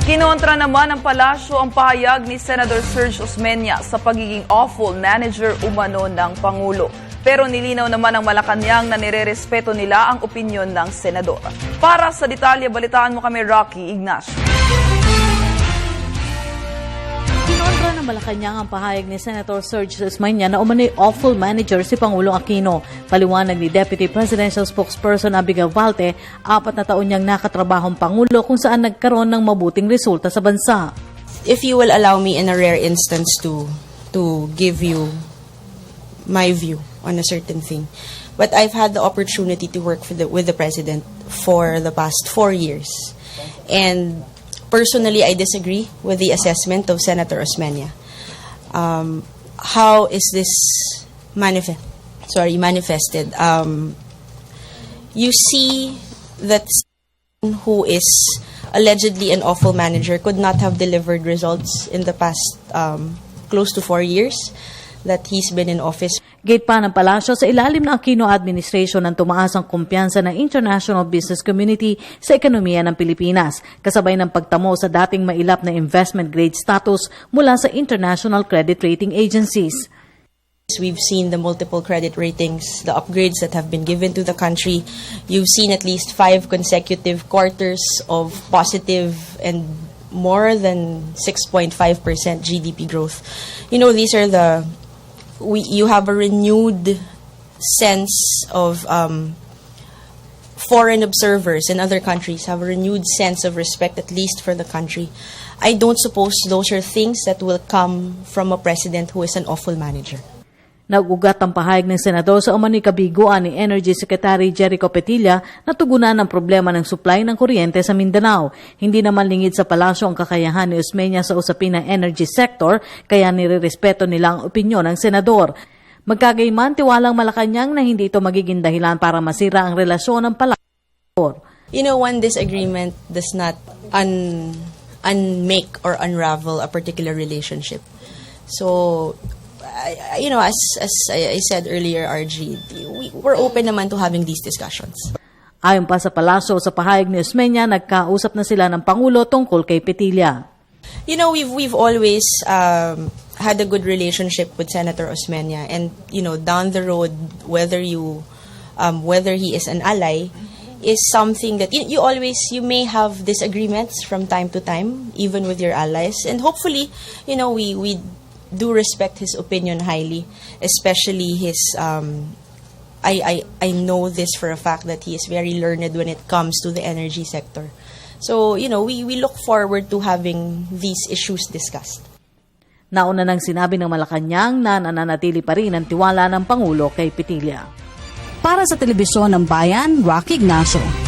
Kinontra naman ng palasyo ang pahayag ni Senator Serge Osmeña sa pagiging awful manager umano ng Pangulo. Pero nilinaw naman ng Malacanang na nirerespeto nila ang opinyon ng senador. Para sa detalye, balitaan mo kami, Rocky Ignacio. Kinontra ng Malacanang ang pahayag ni Senator Serge Osmeña na umano'y awful manager si Pangulong Aquino. Paliwanag ni Deputy Presidential Spokesperson Abigail Valte, 4 na taon niyang nakatrabahong Pangulo kung saan nagkaroon ng mabuting resulta sa bansa. If you will allow me in a rare instance to give you my view on a certain thing. But I've had the opportunity to work with the President for the past 4 years. And personally, I disagree with the assessment of Senator Osmeña. How is this manifested? You see that someone who is allegedly an awful manager could not have delivered results in the past close to 4 years that he's been in office. Gate pa ng palasyo, sa ilalim ng Aquino administration ang tumaas ang kumpiyansa ng international business community sa ekonomiya ng Pilipinas, kasabay ng pagtamo sa dating mailap na investment grade status mula sa international credit rating agencies. We've seen the multiple credit ratings, the upgrades that have been given to the country. You've seen at least 5 consecutive quarters of positive and more than 6.5% GDP growth. You know, these are you have a renewed sense of foreign observers in other countries have a renewed sense of respect, at least for the country. I don't suppose those are things that will come from a president who is an awful manager. Nag-ugat ang pahayag ng senador sa umano'y kabiguan ni Energy Secretary Jericho Petilla na tugunan ang problema ng supply ng kuryente sa Mindanao. Hindi naman lingid sa palasyo ang kakayahan ni Osmeña sa usapin ng energy sector, kaya nirerespeto nila ang opinyon ng senador. Magkagayman, tiwalang Malacanang na hindi ito magiging dahilan para masira ang relasyon ng palasyo. You know, one disagreement does not unmake or unravel a particular relationship. So, you know, as I said earlier, RG, we're open naman to having these discussions. Ayon pa sa palasyo, sa pahayag ni Osmeña, nagkausap na sila ng Pangulo tungkol kay Petilla. You know, we've always had a good relationship with Senator Osmeña, and you know, down the road, whether he is an ally, is something that you may have disagreements from time to time, even with your allies, and hopefully, you know, we do respect his opinion highly, especially his. I know this for a fact that he is very learned when it comes to the energy sector. So, you know, we look forward to having these issues discussed. Nauna nang sinabi ng Malacanang na nananatili pa rin ang tiwala ng Pangulo kay Petilla. Para sa Telebisyon ng Bayan, Rocky Ignacio.